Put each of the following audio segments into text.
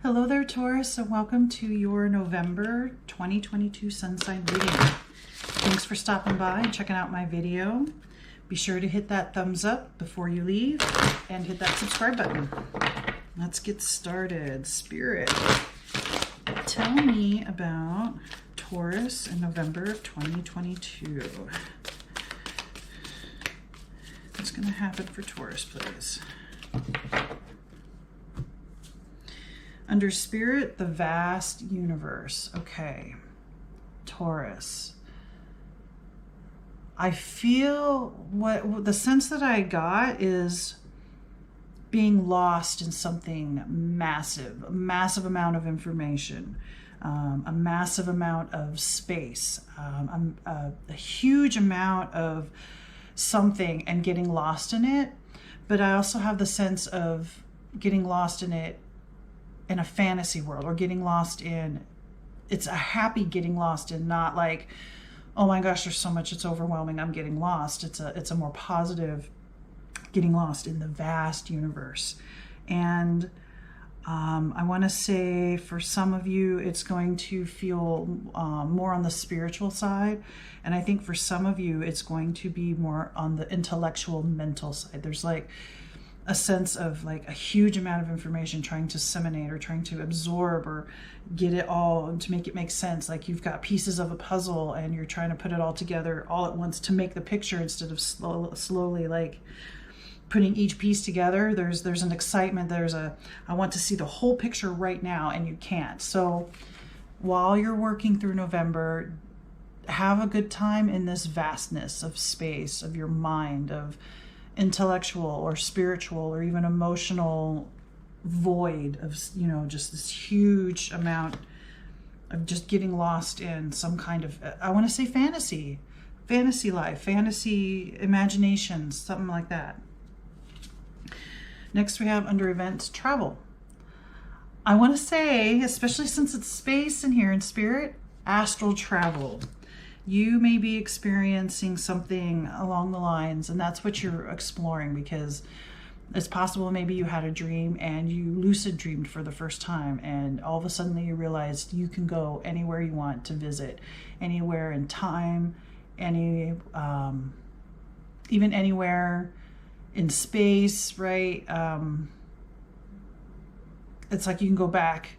Hello there, Taurus, and welcome to your November 2022 sun sign reading. Thanks for stopping by and checking out my video. Be sure to hit that thumbs up before you leave and hit that subscribe button. Let's get started. Spirit, tell me about Taurus in November of 2022. What's going to happen for Taurus, please? Under Spirit, the vast universe. Okay, Taurus. I feel what the sense that I got is being lost in something massive, a massive amount of information, a massive amount of space, a huge amount of something and getting lost in it. But I also have the sense of getting lost in it in a fantasy world, or getting lost in, it's a happy getting lost in, not like, oh my gosh, there's so much, it's overwhelming, I'm getting lost. It's a more positive getting lost in the vast universe. And I want to say for some of you, it's going to feel more on the spiritual side. And I think for some of you, it's going to be more on the intellectual, mental side. There's like a sense of like a huge amount of information trying to disseminate or trying to absorb or get it all to make it make sense. Like you've got pieces of a puzzle and you're trying to put it all together all at once to make the picture instead of slowly like putting each piece together. There's an excitement. I want to see the whole picture right now, and you can't. So while you're working through November, have a good time in this vastness of space, of your mind, of intellectual or spiritual or even emotional void of, you know, just this huge amount of just getting lost in some kind of, I want to say fantasy life, fantasy imaginations, something like that. Next we have under events, travel. I want to say, especially since it's space in here in Spirit, astral travel. You may be experiencing something along the lines, and that's what you're exploring, because it's possible maybe you had a dream and you lucid dreamed for the first time, and all of a sudden you realized you can go anywhere you want to visit, anywhere in time, even anywhere in space, right? It's like you can go back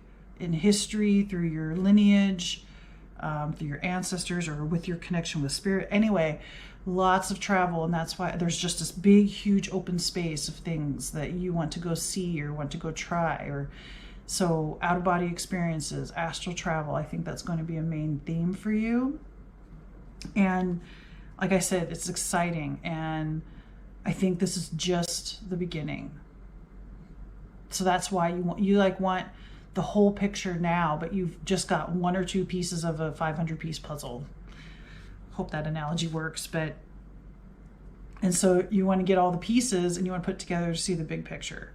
in history through your lineage, through your ancestors, or with your connection with Spirit. Anyway, lots of travel, and that's why there's just this big, huge open space of things that you want to go see or want to go try. Or so out-of-body experiences, astral travel, I think that's going to be a main theme for you. And like I said, it's exciting, and I think this is just the beginning. So that's why you want the whole picture now, but you've just got one or two pieces of a 500-piece puzzle. Hope that analogy works. And so you want to get all the pieces and you want to put it together to see the big picture.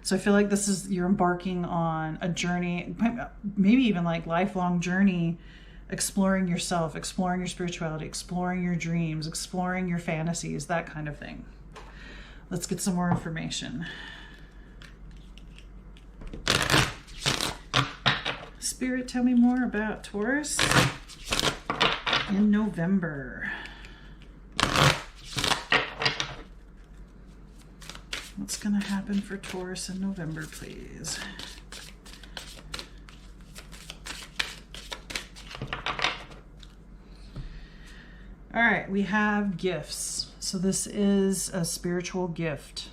So I feel like you're embarking on a journey, maybe even like lifelong journey, exploring yourself, exploring your spirituality, exploring your dreams, exploring your fantasies, that kind of thing. Let's get some more information. Spirit, tell me more about Taurus in November. What's going to happen for Taurus in November, please? All right, we have gifts. So this is a spiritual gift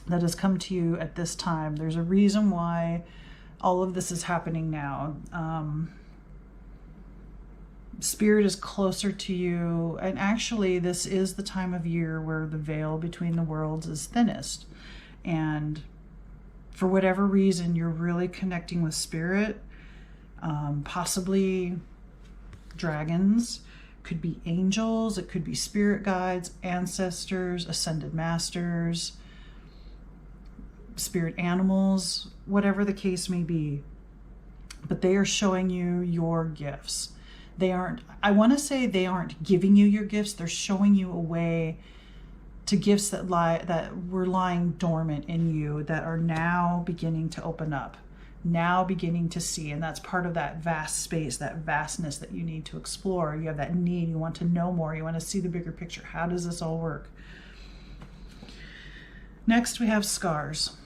that has come to you at this time. There's a reason why all of this is happening now. Spirit is closer to you, and actually this is the time of year where the veil between the worlds is thinnest, and for whatever reason you're really connecting with Spirit, possibly dragons, could be angels, it could be spirit guides, ancestors, ascended masters, spirit animals, whatever the case may be. But they are showing you your gifts. I want to say they aren't giving you your gifts, they're showing you a way to gifts that were lying dormant in you that are now beginning to open up. now beginning to see, and that's part of that vast space, that vastness that you need to explore. You have that need, you want to know more, you want to see the bigger picture. How does this all work? Next, we have scars.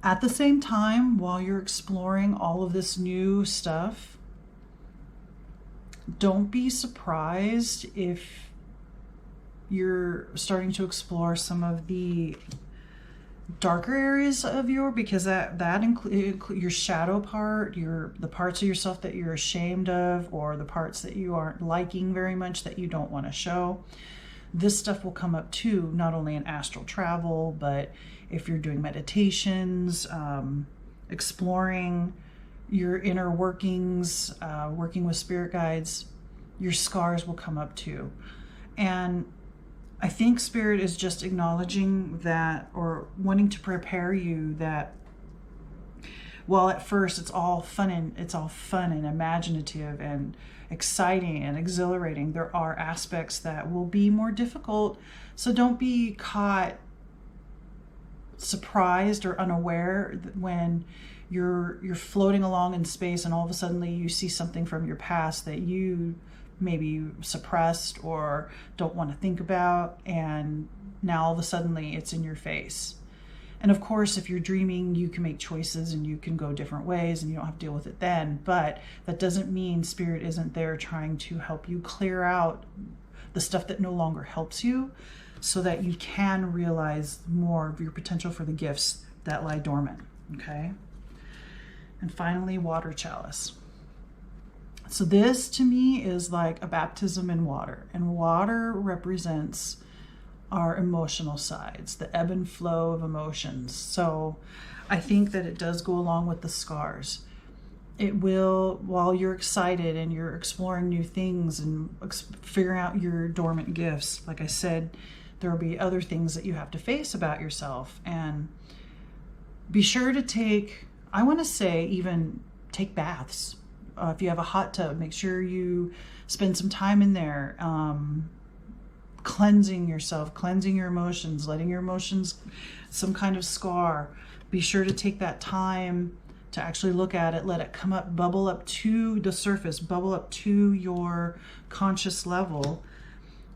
At the same time, while you're exploring all of this new stuff, don't be surprised if you're starting to explore some of the darker areas of because that include your shadow part, the parts of yourself that you're ashamed of, or the parts that you aren't liking very much that you don't want to show. This stuff will come up too, not only in astral travel, but if you're doing meditations, exploring your inner workings, working with spirit guides, your scars will come up too. And I think Spirit is just acknowledging that, or wanting to prepare you that while at first it's all fun and imaginative and exciting and exhilarating, there are aspects that will be more difficult. So don't be caught surprised or unaware when you're floating along in space and all of a sudden you see something from your past that you maybe suppressed or don't want to think about, and now all of a sudden it's in your face. And of course, if you're dreaming, you can make choices and you can go different ways and you don't have to deal with it then, but that doesn't mean Spirit isn't there trying to help you clear out the stuff that no longer helps you, so that you can realize more of your potential for the gifts that lie dormant. Okay. And finally, water chalice. So this to me is like a baptism in water, and water represents our emotional sides, the ebb and flow of emotions. So I think that it does go along with the scars. It will, while you're excited and you're exploring new things and figuring out your dormant gifts, like I said, there will be other things that you have to face about yourself. And be sure to take baths. If you have a hot tub, make sure you spend some time in there, cleansing yourself, cleansing your emotions, letting your emotions, some kind of scar. Be sure to take that time to actually look at it, let it come up, bubble up to the surface, bubble up to your conscious level,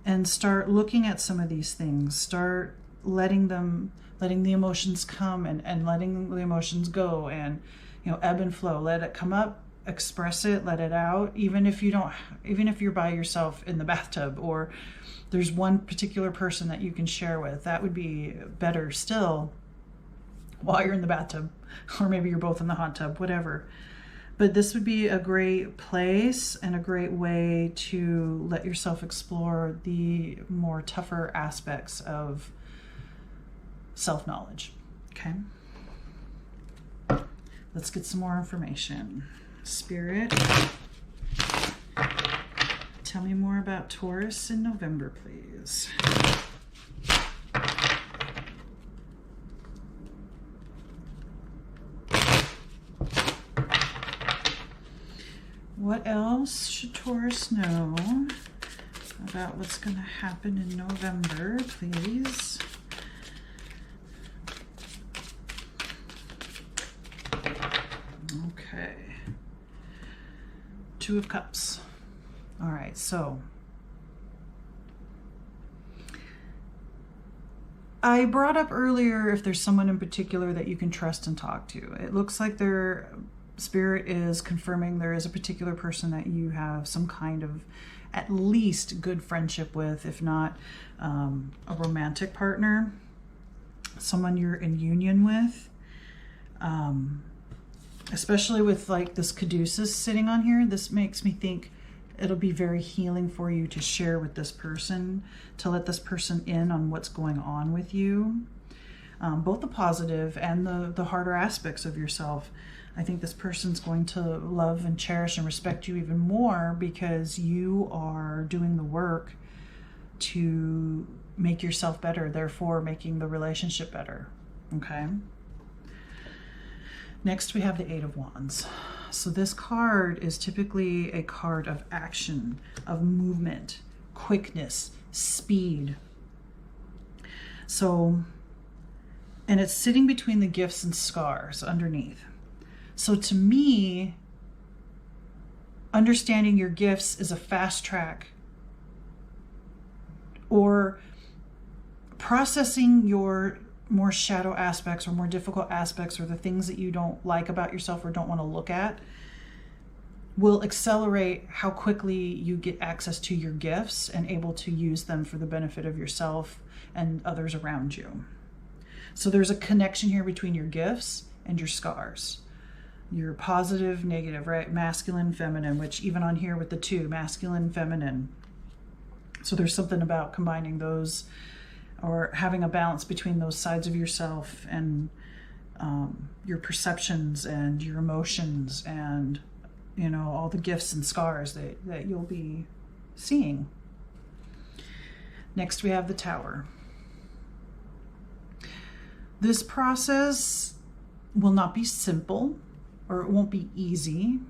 and start looking at some of these things. Start letting the emotions come and letting the emotions go, and ebb and flow. Let it come up, express it, let it out, even if you're by yourself in the bathtub, or there's one particular person that you can share with. That would be better still, while you're in the bathtub, or maybe you're both in the hot tub, whatever. But this would be a great place and a great way to let yourself explore the more tougher aspects of self-knowledge. Okay, let's get some more information. Spirit, tell me more about Taurus in November, please. What else should Taurus know about what's going to happen in November, please? Okay. Two of Cups. All right, so I brought up earlier if there's someone in particular that you can trust and talk to. It looks like their Spirit is confirming there is a particular person that you have some kind of at least good friendship with, if not a romantic partner, someone you're in union with. Especially with like this caduceus sitting on here, this makes me think it'll be very healing for you to share with this person, to let this person in on what's going on with you, both the positive and the harder aspects of yourself. I think this person's going to love and cherish and respect you even more because you are doing the work to make yourself better, therefore making the relationship better. Okay. Next, we have the Eight of Wands. So this card is typically a card of action, of movement, quickness, speed. So And it's sitting between the gifts and scars underneath. So to me, understanding your gifts is a fast track, or processing your more shadow aspects or more difficult aspects, or the things that you don't like about yourself or don't want to look at, will accelerate how quickly you get access to your gifts and able to use them for the benefit of yourself and others around you. So there's a connection here between your gifts and your scars. Your positive, negative, right? Masculine, feminine, which even on here with the 2, masculine, feminine. So there's something about combining those, or having a balance between those sides of yourself and your perceptions and your emotions and, you know, all the gifts and scars that you'll be seeing. Next, we have the Tower. This process will not be simple, or it won't be easy.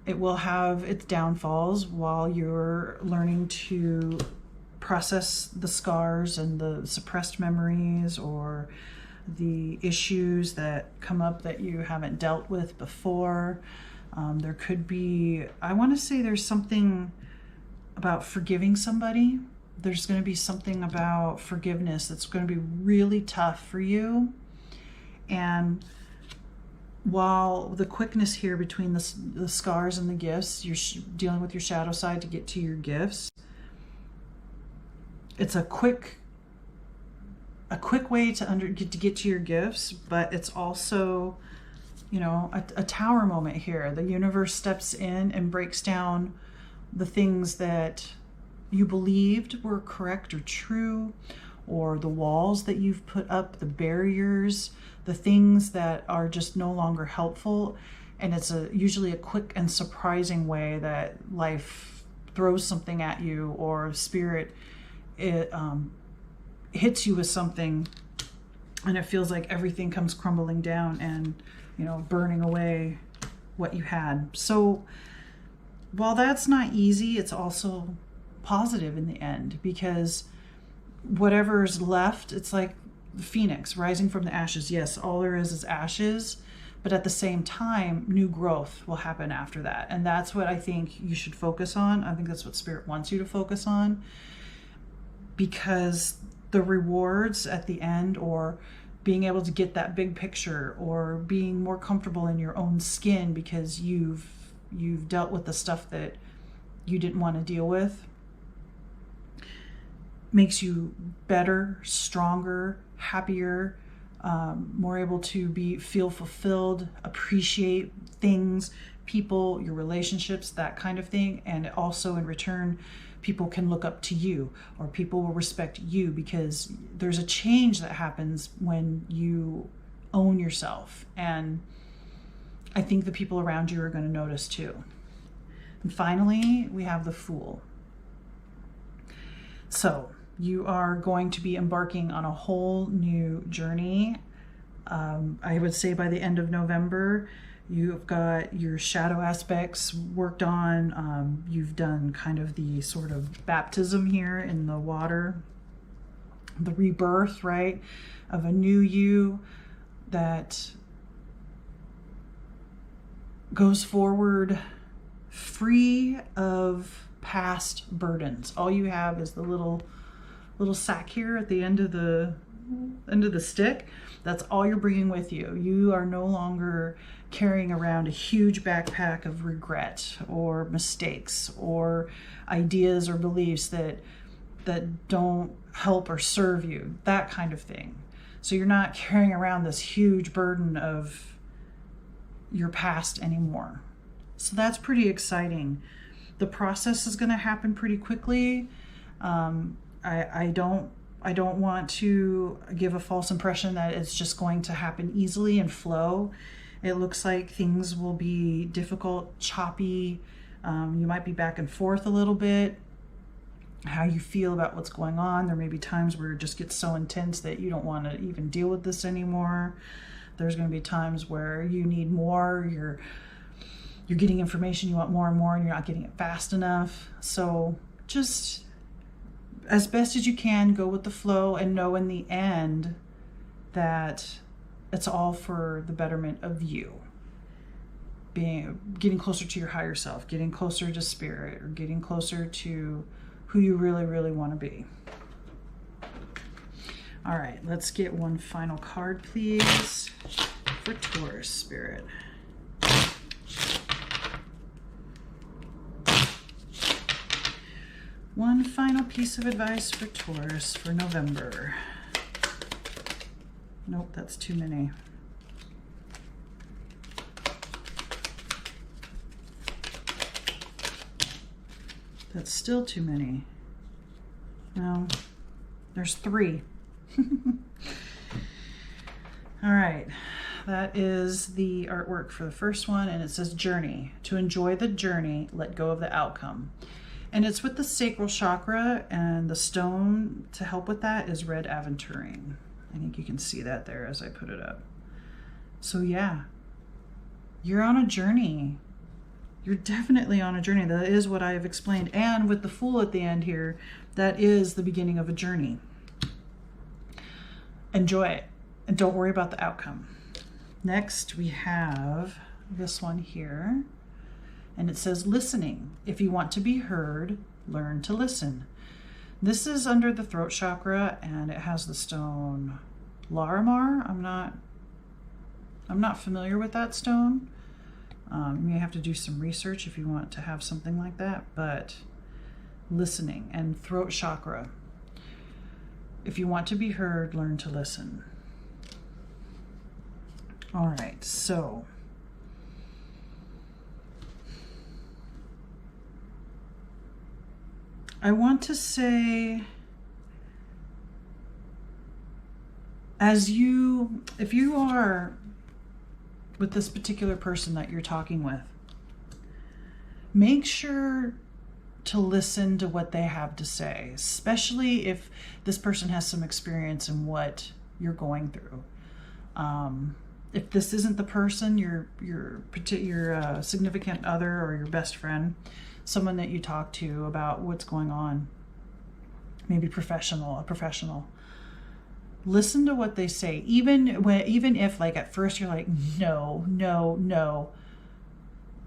It will have its downfalls while you're learning to process the scars and the suppressed memories or the issues that come up that you haven't dealt with before. There could be, I want to say there's something about forgiving somebody. There's going to be something about forgiveness that's going to be really tough for you. And while the quickness here between the scars and the gifts, you're dealing with your shadow side to get to your gifts. It's a quick way to get to your gifts, but it's also, you know, a tower moment here. The universe steps in and breaks down the things that you believed were correct or true, or the walls that you've put up, the barriers, the things that are just no longer helpful. And it's usually a quick and surprising way that life throws something at you, or spirit hits you with something, and it feels like everything comes crumbling down and, you know, burning away what you had. So while that's not easy, it's also positive in the end, because whatever's left, it's like the phoenix rising from the ashes. Yes, all there is ashes, but at the same time, new growth will happen after that. And that's what I think you should focus on. I think that's what Spirit wants you to focus on, because the rewards at the end, or being able to get that big picture, or being more comfortable in your own skin because you've dealt with the stuff that you didn't want to deal with, makes you better, stronger, happier, more able to feel fulfilled, appreciate things, people, your relationships, that kind of thing. And also in return, people can look up to you, or people will respect you, because there's a change that happens when you own yourself. And I think the people around you are going to notice too. And finally, we have the Fool. So you are going to be embarking on a whole new journey. I would say by the end of November, you've got your shadow aspects worked on. You've done kind of the sort of baptism here in the water, the rebirth, right, of a new you that goes forward free of past burdens. All you have is the little sack here at the end of the stick. That's all you're bringing with you. You are no longer carrying around a huge backpack of regret or mistakes or ideas or beliefs that don't help or serve you, that kind of thing. So you're not carrying around this huge burden of your past anymore. So that's pretty exciting. The process is going to happen pretty quickly. I don't want to give a false impression that it's just going to happen easily and flow. It looks like things will be difficult, choppy. You might be back and forth a little bit. How you feel about what's going on. There may be times where it just gets so intense that you don't want to even deal with this anymore. There's going to be times where you need more. You're getting information, you want more and more, and you're not getting it fast enough. So just as best as you can, go with the flow, and know in the end that it's all for the betterment of you. Getting closer to your higher self, getting closer to spirit, or getting closer to who you really, really want to be. All right, let's get one final card, please, for Taurus spirit. One final piece of advice for Taurus for November. Nope, that's too many. That's still too many. No, there's 3. All right, that is the artwork for the first one, and it says journey. To enjoy the journey, let go of the outcome. And it's with the sacral chakra, and the stone to help with that is red aventurine. I think you can see that there as I put it up. So yeah, you're on a journey. You're definitely on a journey. That is what I have explained. And with the Fool at the end here, that is the beginning of a journey. Enjoy it and don't worry about the outcome. Next, we have this one here, and it says listening. If you want to be heard, learn to listen. This is under the throat chakra, and it has the stone Larimar. I'm not familiar with that stone. You may have to do some research if you want to have something like that, but listening and throat chakra. If you want to be heard, learn to listen. All right, so I want to say, if you are with this particular person that you're talking with, make sure to listen to what they have to say, especially if this person has some experience in what you're going through. If this isn't the person, your significant other or your best friend, someone that you talk to about what's going on, maybe a professional, listen to what they say, even if like at first you're like no,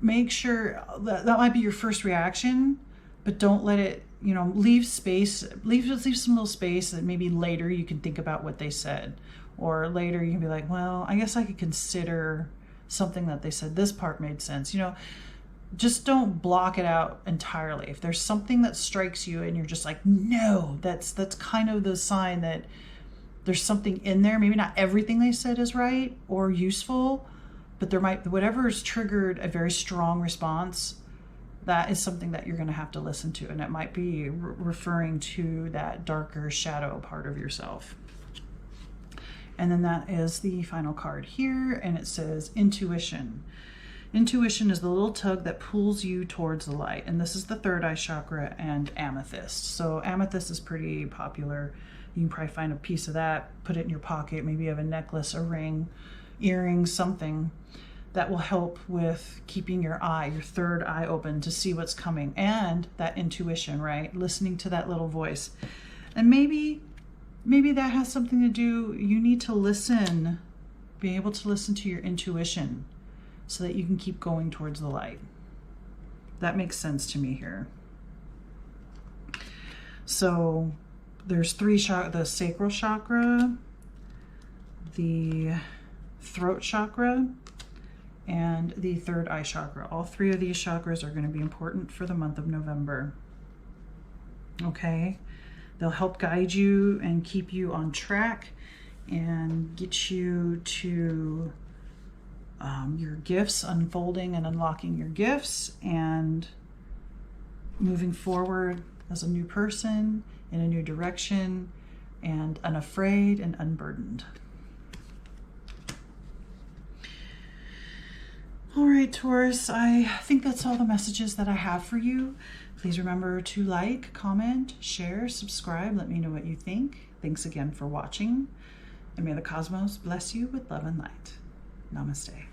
make sure that might be your first reaction, but don't let it, leave some little space that maybe later you can think about what they said, or later you can be like, well, I guess I could consider something that they said, this part made sense. Just don't block it out entirely. If there's something that strikes you and you're just like, no, that's kind of the sign that there's something in there. Maybe not everything they said is right or useful, but whatever's triggered a very strong response, that is something that you're going to have to listen to. And it might be referring to that darker shadow part of yourself. And then that is the final card here, and it says intuition. Intuition is the little tug that pulls you towards the light. And this is the third eye chakra and amethyst. So amethyst is pretty popular. You can probably find a piece of that, put it in your pocket. Maybe you have a necklace, a ring, earrings, something that will help with keeping your third eye open to see what's coming. And that intuition, right? Listening to that little voice. And maybe that has something to do, you need to listen, be able to listen to your intuition so that you can keep going towards the light. That makes sense to me here. So there's 3 chakras: the sacral chakra, the throat chakra, and the third eye chakra. All 3 of these chakras are going to be important for the month of November. Okay? They'll help guide you and keep you on track and get you to your gifts, unfolding and unlocking your gifts, and moving forward as a new person in a new direction, and unafraid and unburdened. All right, Taurus, I think that's all the messages that I have for you. Please remember to like, comment, share, subscribe. Let me know what you think. Thanks again for watching, and may the cosmos bless you with love and light. Namaste.